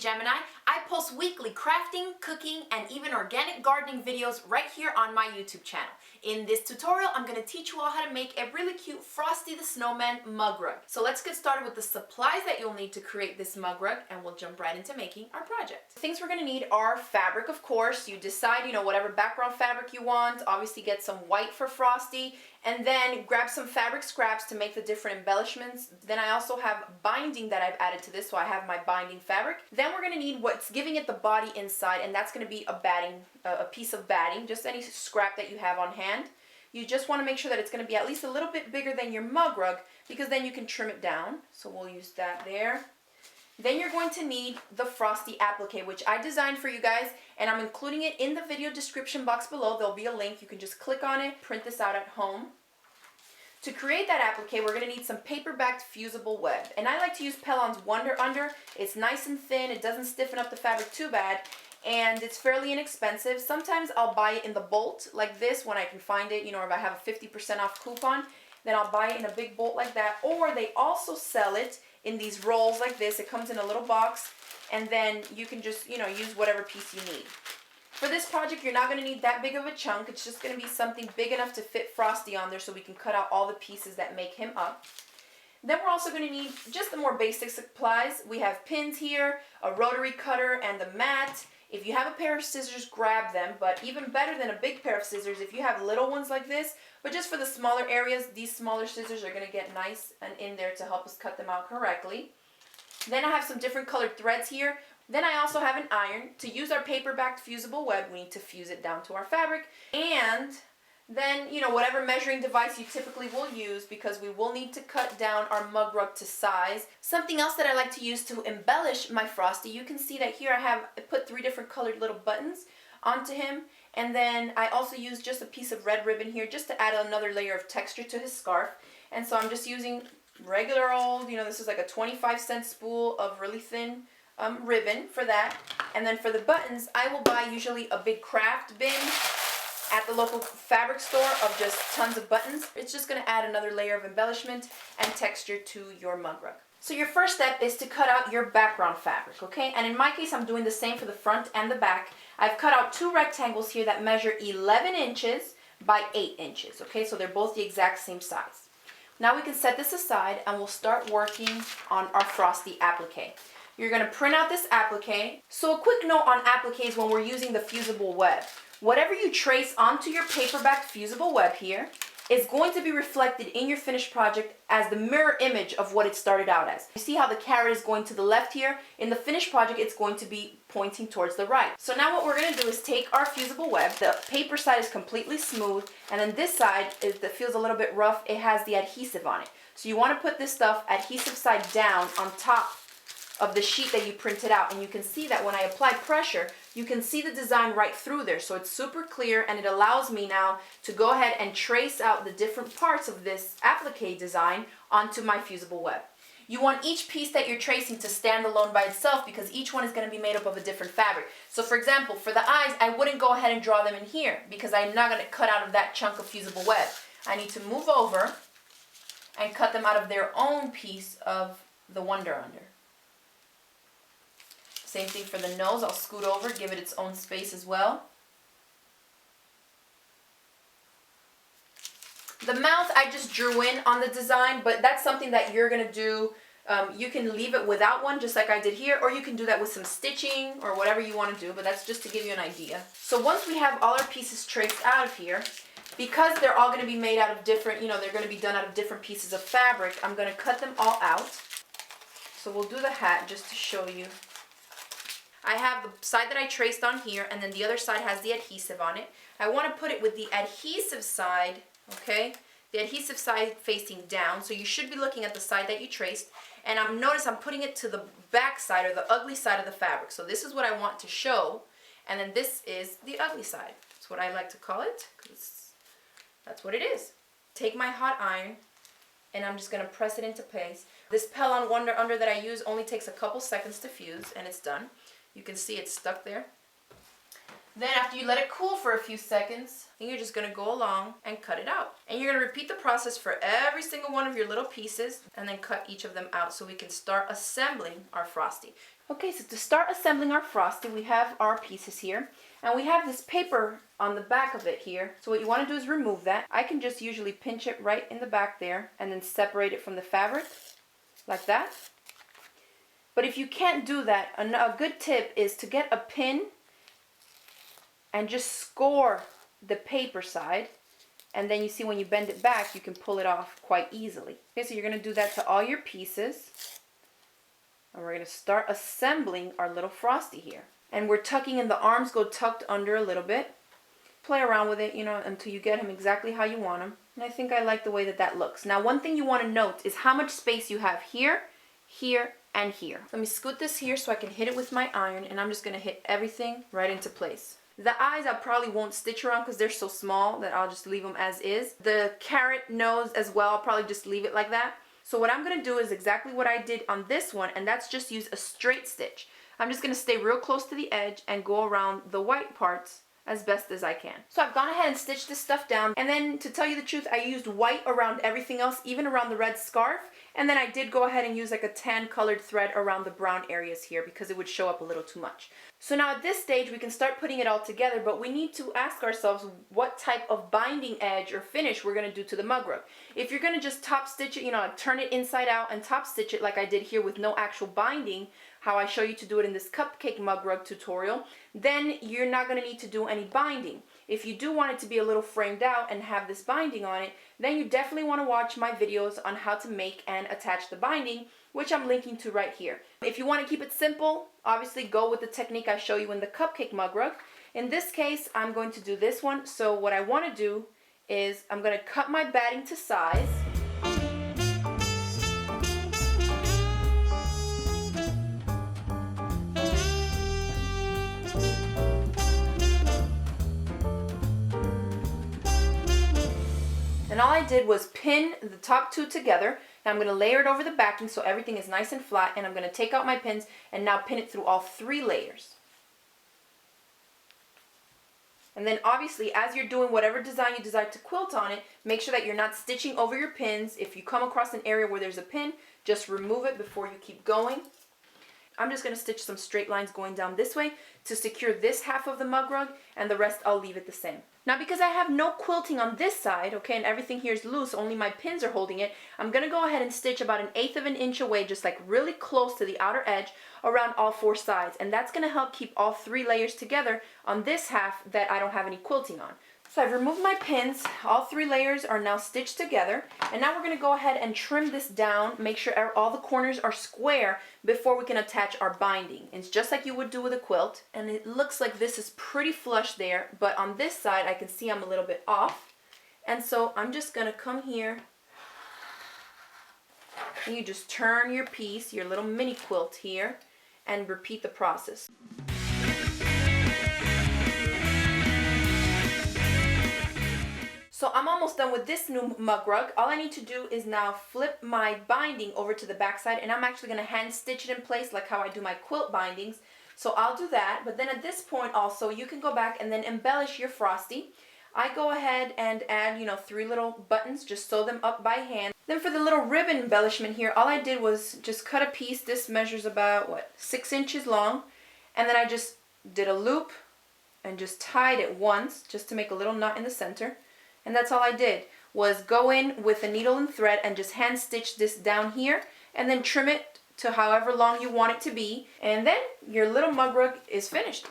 TheCraftyGemini. I post weekly crafting, cooking, and even organic gardening videos right here on my YouTube channel. In this tutorial, I'm going to teach you all how to make a really cute Frosty the Snowman mug rug. So let's get started with the supplies that you'll need to create this mug rug, and we'll jump right into making our project. The things we're going to need are fabric, of course. You decide, whatever background fabric you want. Obviously get some white for Frosty, and then grab some fabric scraps to make the different embellishments. Then I also have binding that I've added to this, so I have my binding fabric. Then we're going to need what's giving it the body inside, and that's going to be a piece of batting, just any scrap that you have on hand. You just want to make sure that it's going to be at least a little bit bigger than your mug rug, because then you can trim it down. So we'll use that there. Then you're going to need the Frosty applique, which I designed for you guys, and I'm including it in the video description box below. There'll be a link. You can just click on it, print this out at home. To create that applique, we're going to need some paper-backed fusible web. And I like to use Pellon Wonder Under. It's nice and thin. It doesn't stiffen up the fabric too bad. And it's fairly inexpensive. Sometimes I'll buy it in the bolt like this when I can find it. If I have a 50% off coupon, then I'll buy it in a big bolt like that. Or they also sell it in these rolls like this. It comes in a little box, and then you can just, use whatever piece you need. For this project, you're not going to need that big of a chunk. It's just going to be something big enough to fit Frosty on there so we can cut out all the pieces that make him up. Then we're also going to need just the more basic supplies. We have pins here, a rotary cutter, and the mat. If you have a pair of scissors, grab them, but even better than a big pair of scissors, if you have little ones like this, but just for the smaller areas, these smaller scissors are going to get nice and in there to help us cut them out correctly. Then I have some different colored threads here. Then I also have an iron. To use our paper-backed fusible web, we need to fuse it down to our fabric. And then, whatever measuring device you typically will use, because we will need to cut down our mug rug to size. Something else that I like to use to embellish my Frosty, you can see that here I put 3 different colored little buttons onto him. And then I also use just a piece of red ribbon here just to add another layer of texture to his scarf. And so I'm just using regular old, this is like a 25-cent spool of really thin ribbon for that. And then for the buttons, I will buy usually a big craft bin at the local fabric store of just tons of buttons. It's just going to add another layer of embellishment and texture to your mug rug. So your first step is to cut out your background fabric, okay? And in my case, I'm doing the same for the front and the back. I've cut out 2 rectangles here that measure 11 inches by 8 inches, okay? So they're both the exact same size. Now we can set this aside and we'll start working on our Frosty applique. You're going to print out this applique. So a quick note on appliques when we're using the fusible web. Whatever you trace onto your paper-backed fusible web here is going to be reflected in your finished project as the mirror image of what it started out as. You see how the carrot is going to the left here? In the finished project, it's going to be pointing towards the right. So now what we're going to do is take our fusible web. The paper side is completely smooth, and then this side that feels a little bit rough, it has the adhesive on it. So you want to put this stuff adhesive side down on top of the sheet that you printed out, and you can see that when I apply pressure, you can see the design right through there. So it's super clear, and it allows me now to go ahead and trace out the different parts of this applique design onto my fusible web. You want each piece that you're tracing to stand alone by itself, because each one is going to be made up of a different fabric. So for example, for the eyes, I wouldn't go ahead and draw them in here because I'm not going to cut out of that chunk of fusible web. I need to move over and cut them out of their own piece of the Wonder Under. Same thing for the nose. I'll scoot over, give it its own space as well. The mouth I just drew in on the design, but that's something that you're going to do. You can leave it without one, just like I did here, or you can do that with some stitching or whatever you want to do, but that's just to give you an idea. So once we have all our pieces traced out of here, because they're all going to be made out of different, they're going to be done out of different pieces of fabric, I'm going to cut them all out. So we'll do the hat just to show you. I have the side that I traced on here, and then the other side has the adhesive on it. I want to put it with the adhesive side, okay? The adhesive side facing down, so you should be looking at the side that you traced. And notice I'm putting it to the back side, or the ugly side of the fabric. So this is what I want to show, and then this is the ugly side. That's what I like to call it, because that's what it is. Take my hot iron, and I'm just going to press it into place. This Pellon Wonder Under that I use only takes a couple seconds to fuse, and it's done. You can see it's stuck there. Then after you let it cool for a few seconds, then you're just gonna go along and cut it out. And you're gonna repeat the process for every single one of your little pieces and then cut each of them out so we can start assembling our Frosty. Okay, so to start assembling our Frosty, we have our pieces here. And we have this paper on the back of it here. So what you want to do is remove that. I can just usually pinch it right in the back there and then separate it from the fabric like that. But if you can't do that, a good tip is to get a pin and just score the paper side. And then you see when you bend it back, you can pull it off quite easily. Okay, so you're going to do that to all your pieces. And we're going to start assembling our little Frosty here. And we're tucking in, the arms go tucked under a little bit. Play around with it, you know, until you get him exactly how you want him. And I think I like the way that that looks. Now, one thing you want to note is how much space you have here, here, and here. Let me scoot this here so I can hit it with my iron, and I'm just going to hit everything right into place. The eyes I probably won't stitch around because they're so small that I'll just leave them as is. The carrot nose as well, I'll probably just leave it like that. So what I'm going to do is exactly what I did on this one, and that's just use a straight stitch. I'm just going to stay real close to the edge and go around the white parts as best as I can. So I've gone ahead and stitched this stuff down, and then to tell you the truth, I used white around everything else, even around the red scarf, and then I did go ahead and use like a tan colored thread around the brown areas here because it would show up a little too much. So now at this stage we can start putting it all together, but we need to ask ourselves what type of binding edge or finish we're going to do to the mug rug. If you're going to just top stitch it, you know, turn it inside out and top stitch it like I did here with no actual binding, how I show you to do it in this cupcake mug rug tutorial, then you're not going to need to do any binding. If you do want it to be a little framed out and have this binding on it, then you definitely want to watch my videos on how to make and attach the binding, which I'm linking to right here. If you want to keep it simple, obviously go with the technique I show you in the cupcake mug rug. In this case, I'm going to do this one. So what I want to do is I'm going to cut my batting to size. And all I did was pin the top two together. Now I'm going to layer it over the backing so everything is nice and flat, and I'm going to take out my pins and now pin it through all 3 layers. And then obviously as you're doing whatever design you decide to quilt on it, make sure that you're not stitching over your pins. If you come across an area where there's a pin, just remove it before you keep going. I'm just going to stitch some straight lines going down this way to secure this half of the mug rug, and the rest I'll leave it the same. Now because I have no quilting on this side, okay, and everything here is loose, only my pins are holding it, I'm going to go ahead and stitch about 1/8 of an inch away, just like really close to the outer edge around all 4 sides. And that's going to help keep all 3 layers together on this half that I don't have any quilting on. So I've removed my pins, all 3 layers are now stitched together, and now we're going to go ahead and trim this down, make sure all the corners are square before we can attach our binding. It's just like you would do with a quilt, and it looks like this is pretty flush there, but on this side I can see I'm a little bit off, and so I'm just going to come here, and you just turn your piece, your little mini quilt here, and repeat the process. So I'm almost done with this new mug rug. All I need to do is now flip my binding over to the back side, and I'm actually going to hand stitch it in place like how I do my quilt bindings. So I'll do that, but then at this point also you can go back and then embellish your Frosty. I go ahead and add, you know, 3 little buttons, just sew them up by hand. Then for the little ribbon embellishment here, all I did was just cut a piece. This measures about, 6 inches long, and then I just did a loop and just tied it once just to make a little knot in the center. And that's all I did, was go in with a needle and thread and just hand stitch this down here and then trim it to however long you want it to be. And then your little mug rug is finished.